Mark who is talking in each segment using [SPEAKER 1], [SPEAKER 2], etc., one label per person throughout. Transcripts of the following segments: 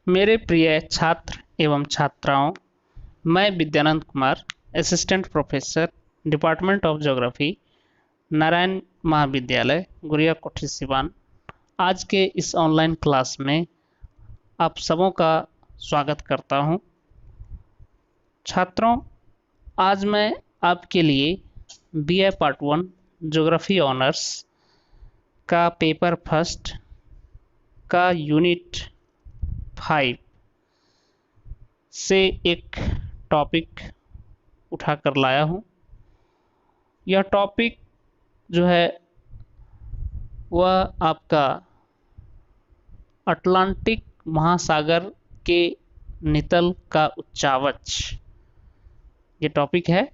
[SPEAKER 1] मेरे प्रिय छात्र एवं छात्राओं, मैं Vidyanand Kumar, assistant professor, department of geography, Narayan महाविद्यालय, गुड़िया कोठी सिवान, आज के इस ऑनलाइन क्लास में आप सबों का स्वागत करता हूं। छात्रों, आज मैं आपके लिए बीए पार्ट 1 ज्योग्राफी ऑनर्स का पेपर फर्स्ट का यूनिट 5 से एक टॉपिक उठाकर लाया हूं। यह टॉपिक जो है वह आपका अटलांटिक महासागर के नितल का उच्चावच ये टॉपिक है।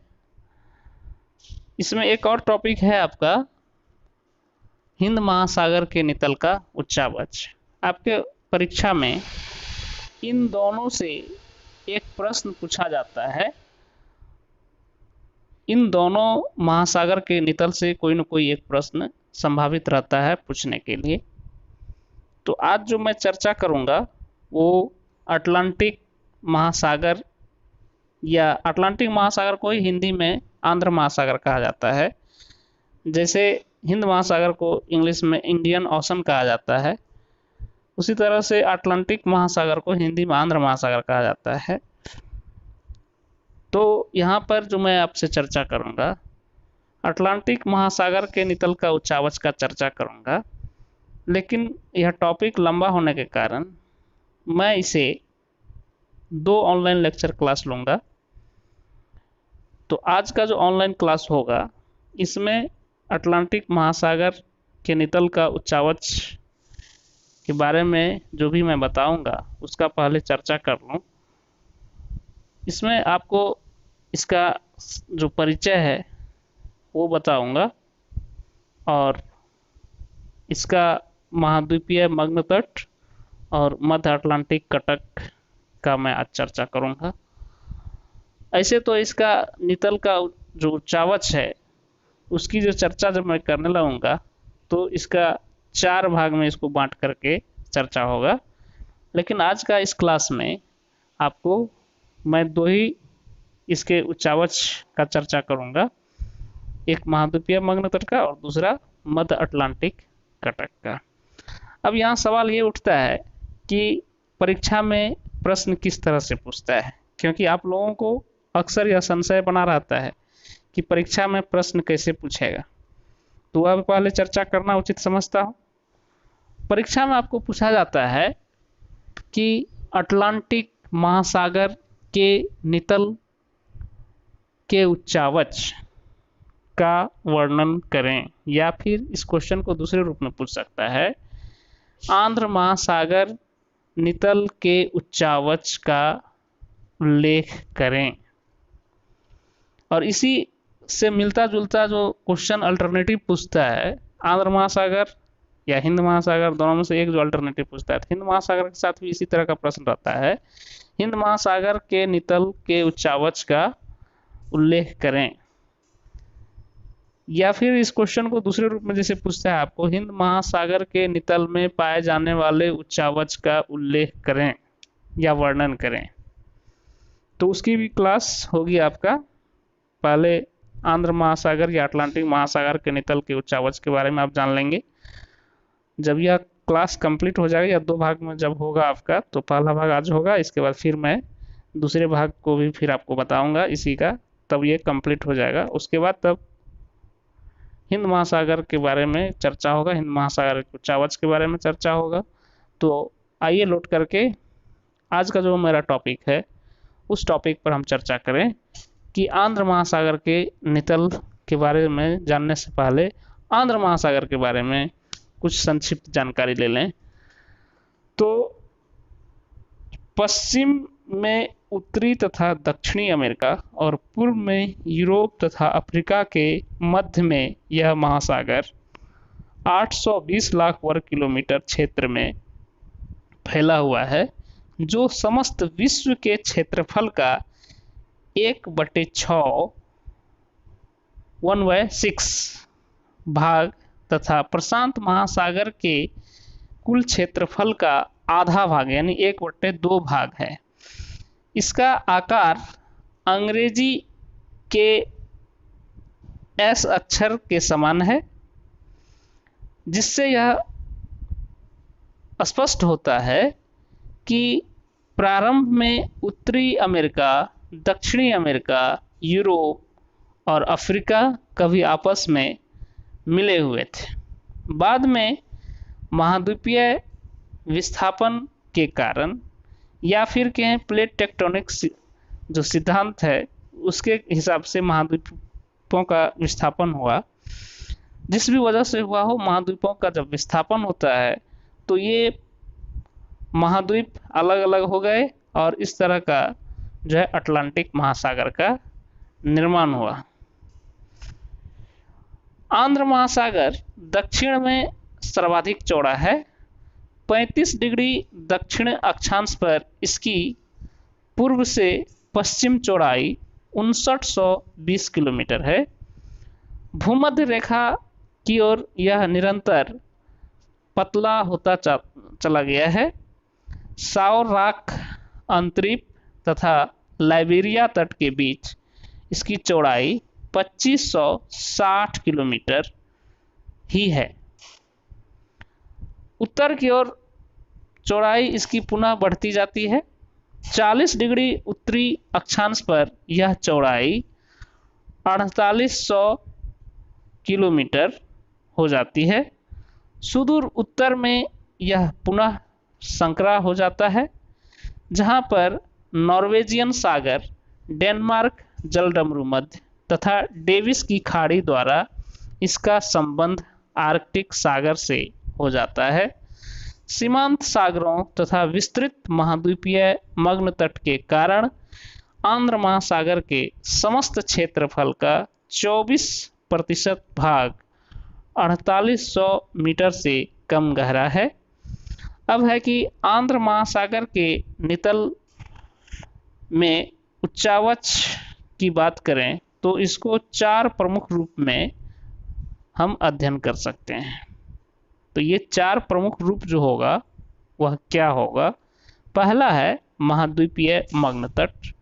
[SPEAKER 1] इसमें एक और टॉपिक है आपका हिंद महासागर के नितल का उच्चावच। आपके परीक्षा में इन दोनों से एक प्रश्न पूछा जाता है। इन दोनों महासागर के नितल से कोई न कोई एक प्रश्न संभावित रहता है पूछने के लिए। तो आज जो मैं चर्चा करूंगा वो अटलांटिक महासागर या अटलांटिक महासागर को ही हिंदी में आंध्र महासागर कहा जाता है। जैसे हिंद महासागर को इंग्लिश में इंडियन ओशन कहा जाता है, उसी तरह से अटलांटिक महासागर को हिंदी में आंध्र महासागर कहा जाता है। तो यहाँ पर जो मैं आपसे चर्चा करूँगा अटलांटिक महासागर के नितल का उच्चावच का चर्चा करूँगा, लेकिन यह टॉपिक लंबा होने के कारण मैं इसे 2 ऑनलाइन लेक्चर क्लास लूँगा। तो आज का जो ऑनलाइन क्लास होगा इसमें अटलांटिक महासागर के नितल का उच्चावच के बारे में जो भी मैं बताऊंगा उसका पहले चर्चा कर लूं। इसमें आपको इसका जो परिचय है वो बताऊंगा और इसका महाद्वीपीय मग्न तट और मध्य अटलांटिक कटक का मैं आज चर्चा करूंगा। ऐसे तो इसका नितल का जो उच्चावच है उसकी जो चर्चा जब मैं करने लगूंगा तो इसका 4 भाग में इसको बांट करके चर्चा होगा, लेकिन आज का इस क्लास में आपको मैं 2 ही इसके उच्चावच का चर्चा करूंगा, एक महाद्वीपीय मग्न तट का और दूसरा मध्य अटलांटिक कटक का। अब यहाँ सवाल ये उठता है कि परीक्षा में प्रश्न किस तरह से पूछता है, क्योंकि आप लोगों को अक्सर यह संशय बना रहता है कि परीक्षा में प्रश्न कैसे पूछेगा। तो वह पहले चर्चा करना उचित समझता हूँ। परीक्षा में आपको पूछा जाता है कि अटलांटिक महासागर के नितल के उच्चावच का वर्णन करें, या फिर इस क्वेश्चन को दूसरे रूप में पूछ सकता है आंध्र महासागर नितल के उच्चावच का उल्लेख करें। और इसी से मिलता जुलता जो क्वेश्चन अल्टरनेटिव पूछता है आंध्र महासागर या हिंद महासागर, दोनों में से एक जो अल्टरनेटिव पूछता है, तो हिंद महासागर के साथ भी इसी तरह का प्रश्न रहता है, हिंद महासागर के नितल के उच्चावच का उल्लेख करें। या फिर इस क्वेश्चन को दूसरे रूप में जैसे पूछता है आपको हिंद महासागर के नितल में पाए जाने वाले उच्चावच का उल्लेख करें या वर्णन करें, तो उसकी भी क्लास होगी आपका। पहले आंध्र महासागर या अटलांटिक महासागर के नितल के उच्चावच के बारे में आप जान लेंगे। जब यह क्लास कंप्लीट हो जाएगा या 2 भाग में जब होगा आपका, तो पहला भाग आज होगा, इसके बाद फिर मैं दूसरे भाग को भी फिर आपको बताऊंगा इसी का, तब ये कंप्लीट हो जाएगा। उसके बाद तब हिंद महासागर के बारे में चर्चा होगा, हिंद महासागर के उच्चावच के बारे में चर्चा होगा। तो आइए लौट करके आज का जो मेरा टॉपिक है उस टॉपिक पर हम चर्चा करें कि आंध्र महासागर के नितल के बारे में जानने से पहले आंध्र महासागर के बारे में कुछ संक्षिप्त जानकारी ले लें। तो पश्चिम में उत्तरी तथा दक्षिणी अमेरिका और पूर्व में यूरोप तथा अफ्रीका के मध्य में यह महासागर 820 लाख वर्ग किलोमीटर क्षेत्र में फैला हुआ है, जो समस्त विश्व के क्षेत्रफल का 1/6 भाग तथा प्रशांत महासागर के कुल क्षेत्रफल का आधा भाग यानी 1/2 भाग है। इसका आकार अंग्रेजी के एस अक्षर के समान है, जिससे यह स्पष्ट होता है कि प्रारंभ में उत्तरी अमेरिका, दक्षिणी अमेरिका, यूरोप और अफ्रीका कभी आपस में मिले हुए थे। बाद में महाद्वीपीय विस्थापन के कारण या फिर कहें प्लेट टेक्टोनिक्स जो सिद्धांत है उसके हिसाब से महाद्वीपों का विस्थापन हुआ। जिस भी वजह से हुआ हो, महाद्वीपों का जब विस्थापन होता है तो ये महाद्वीप अलग अलग हो गए और इस तरह का जो है अटलांटिक महासागर का निर्माण हुआ। आंध्र महासागर दक्षिण में सर्वाधिक चौड़ा है। 35 डिग्री दक्षिण अक्षांश पर इसकी पूर्व से पश्चिम चौड़ाई 5920 किलोमीटर है। भूमध्य रेखा की ओर यह निरंतर पतला होता चला गया है। साउर रॉक अंतरीप तथा लाइबेरिया तट के बीच इसकी चौड़ाई 2560 किलोमीटर ही है। उत्तर की ओर चौड़ाई इसकी पुनः बढ़ती जाती है। 40 डिग्री उत्तरी अक्षांश पर यह चौड़ाई 4800 किलोमीटर हो जाती है। सुदूर उत्तर में यह पुनः संकरा हो जाता है, जहां पर नॉर्वेजियन सागर, डेनमार्क जलडमरू मध्य तथा डेविस की खाड़ी द्वारा इसका संबंध आर्कटिक सागर से हो जाता है। सीमांत सागरों तथा विस्तृत महाद्वीपीय मग्न तट के कारण आंध्र महासागर के समस्त क्षेत्रफल का 24% भाग 4800 मीटर से कम गहरा है। अब है कि आंध्र महासागर के नितल में उच्चावच की बात करें तो इसको 4 प्रमुख रूप में हम अध्ययन कर सकते हैं। तो ये 4 प्रमुख रूप जो होगा वह क्या होगा? पहला है महाद्वीपीय मग्न तट,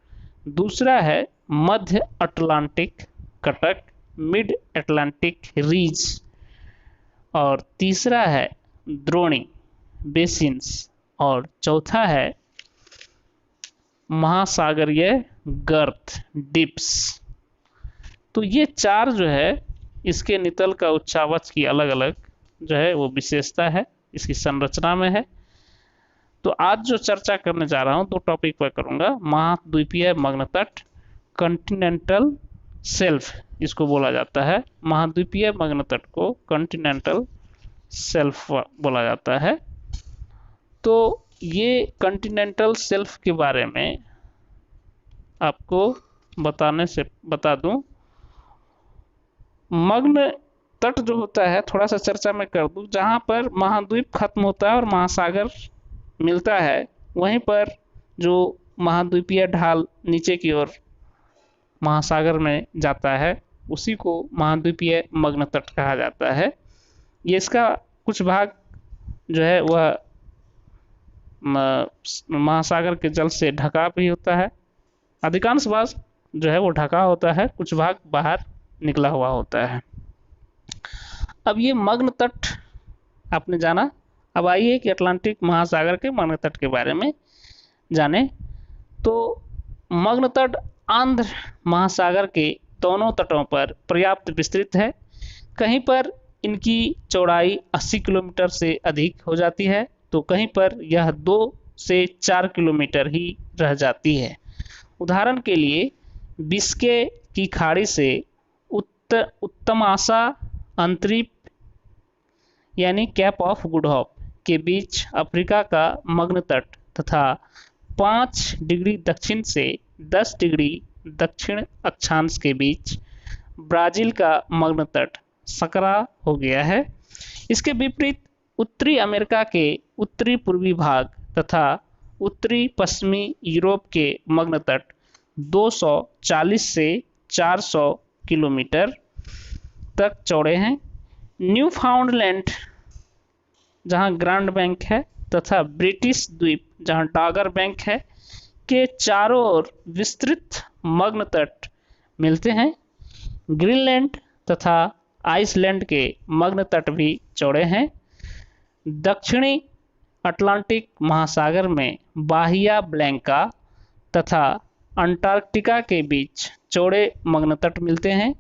[SPEAKER 1] दूसरा है मध्य अटलांटिक कटक, मिड अटलांटिक रीज, और तीसरा है द्रोणी बेसिन्स, और चौथा है महासागरीय गर्त डिप्स। तो ये 4 जो है इसके नितल का उच्चावच की अलग अलग जो है वो विशेषता है, इसकी संरचना में है। तो आज जो चर्चा करने जा रहा हूँ 2 टॉपिक पर करूँगा। महाद्वीपीय मग्न तट, कॉन्टिनेंटल शेल्फ इसको बोला जाता है। महाद्वीपीय मग्न तट को कॉन्टिनेंटल शेल्फ बोला जाता है। तो ये कॉन्टिनेंटल शेल्फ के बारे में आपको बता दूं। मग्न तट जो होता है, थोड़ा सा चर्चा मैं कर दूं, जहां पर महाद्वीप खत्म होता है और महासागर मिलता है, वहीं पर जो महाद्वीपीय ढाल नीचे की ओर महासागर में जाता है उसी को महाद्वीपीय मग्न तट कहा जाता है। ये इसका कुछ भाग जो है वह महासागर के जल से ढका भी होता है। अधिकांश भाग जो है वो ढका होता है, कुछ भाग बाहर निकला हुआ होता है। अब ये मग्न तट आपने जाना, अब आइए कि अटलांटिक महासागर के मग्न तट के बारे में जाने। तो मग्न तट आंध्र महासागर के दोनों तटों पर पर्याप्त विस्तृत है। कहीं पर इनकी चौड़ाई 80 किलोमीटर से अधिक हो जाती है, तो कहीं पर यह 2 से 4 किलोमीटर ही रह जाती है। उदाहरण के लिए बिस्के की खाड़ी से उत्तमासा अंतरीप यानी कैप ऑफ गुड होप के बीच अफ्रीका का मग्न तट तथा 5 डिग्री दक्षिण से 10 डिग्री दक्षिण अक्षांश के बीच ब्राजील का मग्न तट संकरा हो गया है। इसके विपरीत उत्तरी अमेरिका के उत्तरी पूर्वी भाग तथा उत्तरी पश्चिमी यूरोप के मग्न तट 240 से 400 किलोमीटर तक चौड़े हैं। न्यू फाउंडलैंड जहां ग्रांड बैंक है तथा ब्रिटिश द्वीप जहां डागर बैंक है के चारों ओर विस्तृत मग्न तट मिलते हैं। ग्रीनलैंड तथा आइसलैंड के मग्न तट भी चौड़े हैं। दक्षिणी अटलांटिक महासागर में बाहिया ब्लैंका तथा अंटार्कटिका के बीच चौड़े मग्न तट मिलते हैं।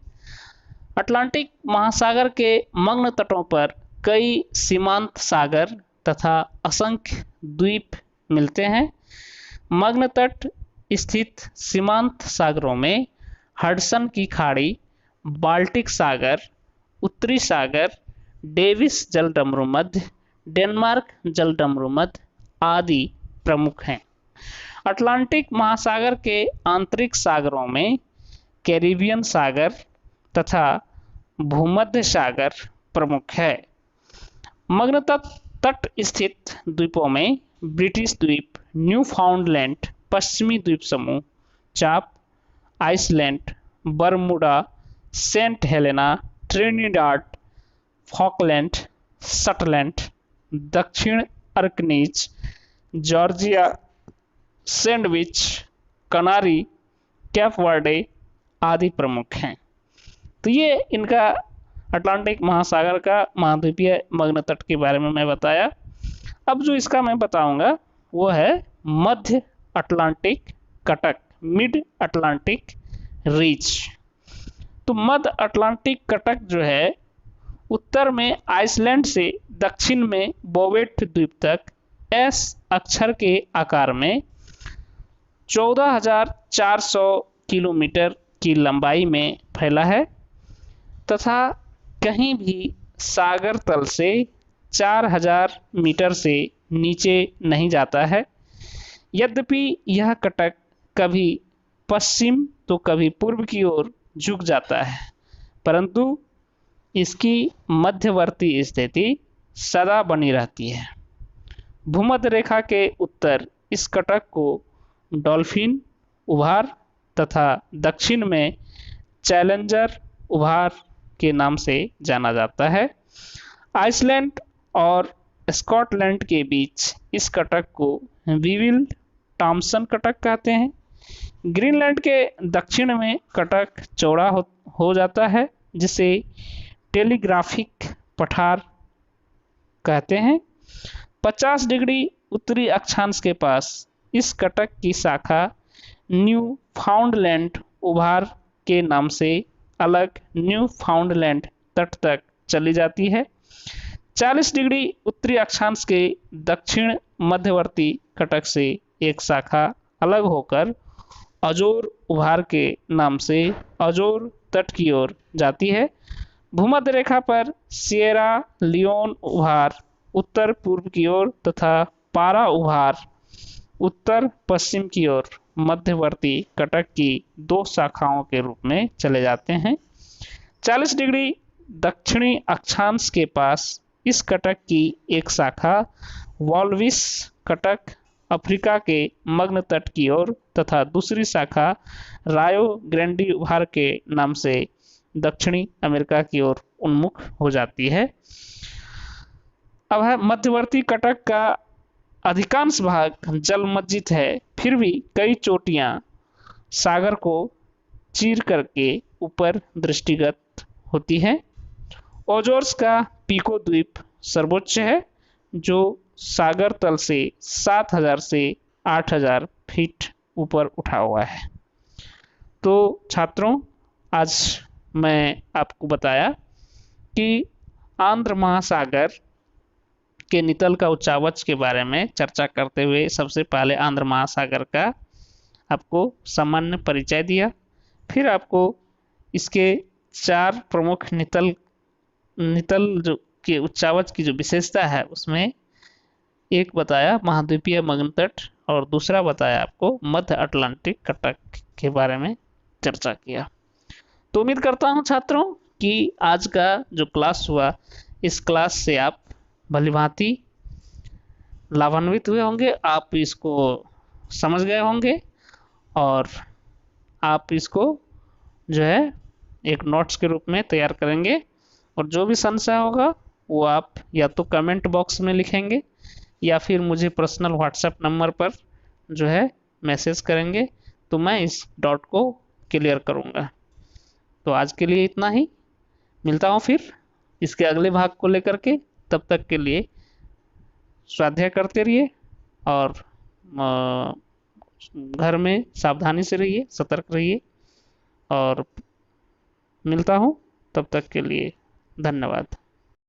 [SPEAKER 1] अटलांटिक महासागर के मग्न तटों पर कई सीमांत सागर तथा असंख्य द्वीप मिलते हैं। मग्न तट स्थित सीमांत सागरों में हडसन की खाड़ी, बाल्टिक सागर, उत्तरी सागर, डेविस जलडमरू मध्य, डेनमार्क जलडमरू मध्य आदि प्रमुख हैं। अटलांटिक महासागर के आंतरिक सागरों में कैरिबियन सागर तथा भूमध्य सागर प्रमुख है। मग्न तट स्थित द्वीपों में ब्रिटिश द्वीप, न्यूफाउंडलैंड, पश्चिमी द्वीप समूह, चाप, Iceland, Bermuda, Saint Helena, Trinidad, Falkland, Shetland, दक्षिण Orkneys, Georgia, Sandwich, Canary, Cape Verde आदि प्रमुख हैं। तो ये इनका अटलांटिक महासागर का महाद्वीपीय मग्न तट के बारे में मैं बताया। अब जो इसका मैं बताऊंगा वो है मध्य अटलांटिक कटक, मिड अटलांटिक रीच। तो मध्य अटलांटिक कटक जो है उत्तर में आइसलैंड से दक्षिण में बोवेट द्वीप तक एस अक्षर के आकार में 14,400 किलोमीटर की लंबाई में फैला है तथा कहीं भी सागर तल से 4,000 मीटर से नीचे नहीं जाता है। यद्यपि यह कटक कभी पश्चिम तो कभी पूर्व की ओर झुक जाता है, परंतु इसकी मध्यवर्ती स्थिति सदा बनी रहती है। भूमध्य रेखा के उत्तर इस कटक को डॉल्फिन उभार तथा दक्षिण में चैलेंजर उभार के नाम से जाना जाता है। आइसलैंड और स्कॉटलैंड के बीच इस कटक को विविल टॉमसन कटक कहते हैं। ग्रीनलैंड के दक्षिण में कटक चौड़ा हो जाता है जिसे टेलीग्राफिक पठार कहते हैं। 50 डिग्री उत्तरी अक्षांश के पास इस कटक की शाखा न्यू फाउंडलैंड उभार के नाम से अलग न्यू फाउंडलैंड तट तक चली जाती है। 40 डिग्री उत्तरी अक्षांश के दक्षिण मध्यवर्ती कटक से एक शाखा अलग होकर अजोर उभार के नाम से अजोर तट की ओर जाती है। भूमध्य रेखा पर सिएरा लियोन उभार उत्तर पूर्व की ओर तथा पारा उभार उत्तर पश्चिम की ओर मध्यवर्ती कटक की दो शाखाओं के रूप में चले जाते हैं। 40 डिग्री दक्षिणी अक्षांश के पास इस कटक की एक शाखा वॉल्विस कटक अफ्रीका के मग्न तट की ओर तथा दूसरी शाखा रायो ग्रैंडी उभार के नाम से दक्षिणी अमेरिका की ओर उन्मुख हो जाती है। अब है मध्यवर्ती कटक का अधिकांश भाग जलमज्जित है, फिर भी कई चोटियां सागर को चीर करके ऊपर दृष्टिगत होती हैं। ओजोर्स का पीको द्वीप सर्वोच्च है जो सागर तल से 7,000 से 8,000 फीट ऊपर उठा हुआ है। तो छात्रों, आज मैं आपको बताया कि आंध्र महासागर के नितल का उच्चावच के बारे में चर्चा करते हुए सबसे पहले आंध्र महासागर का आपको सामान्य परिचय दिया, फिर आपको इसके 4 प्रमुख नितल जो के उच्चावच की जो विशेषता है उसमें एक बताया महाद्वीपीय मग्न तट और दूसरा बताया आपको मध्य अटलांटिक कटक के बारे में चर्चा किया। तो उम्मीद करता हूं छात्रों कि आज का जो क्लास हुआ इस क्लास से आप भलीभांति लाभान्वित हुए होंगे, आप इसको समझ गए होंगे और आप इसको जो है एक नोट्स के रूप में तैयार करेंगे और जो भी संशय होगा वो आप या तो कमेंट बॉक्स में लिखेंगे या फिर मुझे पर्सनल व्हाट्सएप नंबर पर जो है मैसेज करेंगे, तो मैं इस डाउट को क्लियर करूँगा। तो आज के लिए इतना ही, मिलता हूँ फिर इसके अगले भाग को लेकर के। तब तक के लिए स्वाध्याय करते रहिए और घर में सावधानी से रहिए, सतर्क रहिए, और मिलता हूँ। तब तक के लिए धन्यवाद।